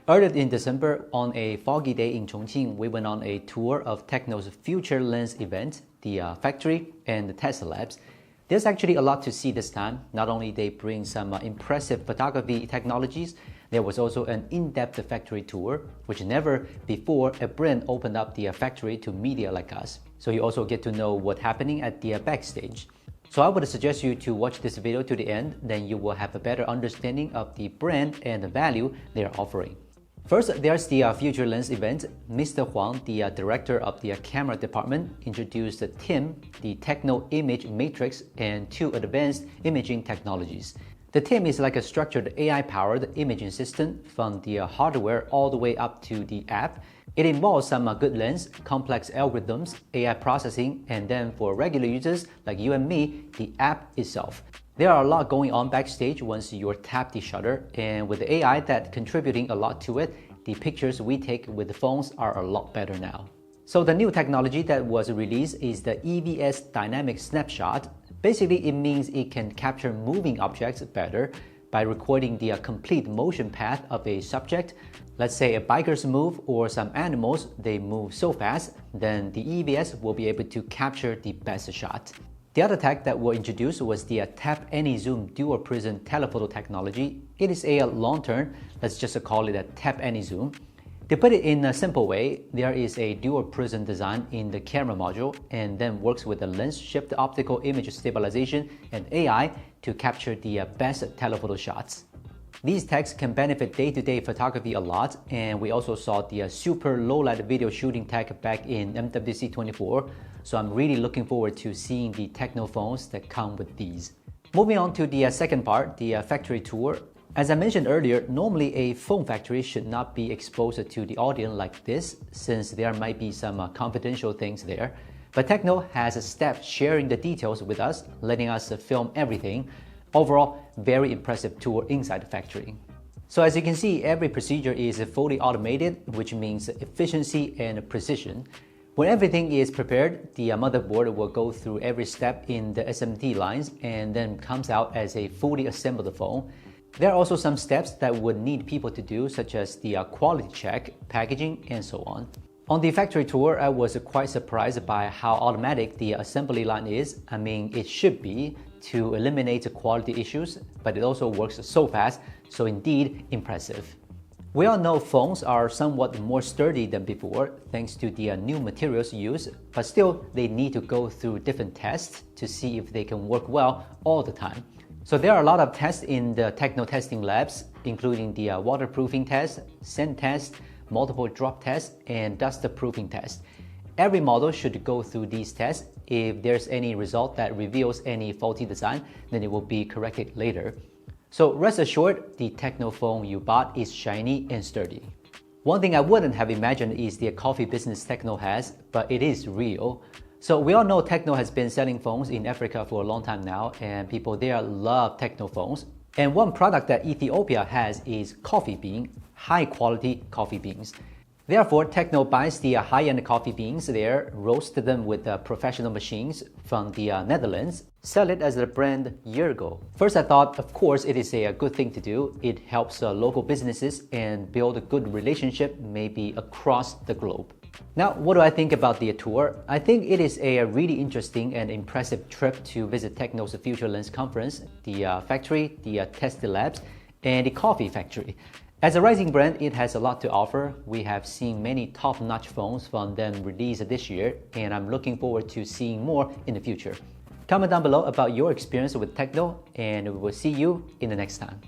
Earlier in December, on a foggy day in Chongqing, we went on a tour of Tecno's Future Lens event, the factory and the test labs. There's actually a lot to see this time. Not only they bring some impressive photography technologies, there was also an in-depth factory tour, which never before a brand opened up the factory to media like us. So you also get to know what's happening at the backstage. So I would suggest you to watch this video to the end, then you will have a better understanding of the brand and the value they are offering. First, there's the Future Lens event. Mr. Huang, the director of the camera department, introduced TIM, the Tecno Image Matrix, and two advanced imaging technologies. The TIM is like a structured AI-powered imaging system from the hardware all the way up to the app. It involves some good lens, complex algorithms, AI processing, and then for regular users like you and me, the app itself. There are a lot going on backstage once you tap the shutter, and with the AI that's contributing a lot to it, the pictures we take with the phones are a lot better now. So the new technology that was released is the EVS Dynamic Snapshot. Basically, it means it can capture moving objects better by recording the complete motion path of a subject. Let's say a biker's move or some animals, they move so fast, then the EVS will be able to capture the best shot. The other tech that was introduced was the Tap Any Zoom Dual Prism Telephoto technology. It is a long term, let's just call it a Tap Any Zoom. To put it in a simple way, there is a dual prism design in the camera module and then works with the lens shift optical image stabilization and AI to capture the best telephoto shots. These techs can benefit day-to-day photography a lot, and we also saw the super low-light video shooting tech back in MWC 24, so I'm really looking forward to seeing the Tecno phones that come with these. Moving on to the second part, the factory tour. As I mentioned earlier, normally a phone factory should not be exposed to the audience like this, since there might be some confidential things there. But Tecno has a staff sharing the details with us, letting us film everything. Overall, very impressive tour inside the factory. So as you can see, every procedure is fully automated, which means efficiency and precision. When everything is prepared, the motherboard will go through every step in the SMT lines and then comes out as a fully assembled phone. There are also some steps that would need people to do, such as the quality check, packaging, and so on. On the factory tour, I was quite surprised by how automatic the assembly line is. I mean, it should be to eliminate quality issues, but it also works so fast, so indeed impressive. We all know phones are somewhat more sturdy than before thanks to the new materials used, but still they need to go through different tests to see if they can work well all the time. So there are a lot of tests in the Tecno testing labs, including the waterproofing test, scent test, multiple drop test, and dust proofing test. Every model should go through these tests. If there's any result that reveals any faulty design, then it will be corrected later. So rest assured, the Tecno phone you bought is shiny and sturdy. One thing I wouldn't have imagined is the coffee business Tecno has, but it is real. So we all know Tecno has been selling phones in Africa for a long time now, and people there love Tecno phones. And one product that Ethiopia has is coffee bean, high quality coffee beans. Therefore, Tecno buys the high-end coffee beans there, roast them with professional machines from the Netherlands, sell it as the brand Yirgo. First I thought, of course, it is a good thing to do. It helps local businesses and build a good relationship maybe across the globe. Now, what do I think about the tour? I think it is a really interesting and impressive trip to visit Tecno's Future Lens conference, the factory, the test labs, and the coffee factory. As a rising brand, it has a lot to offer. We have seen many top-notch phones from them released this year, and I'm looking forward to seeing more in the future. Comment down below about your experience with Tecno, and we will see you in the next time.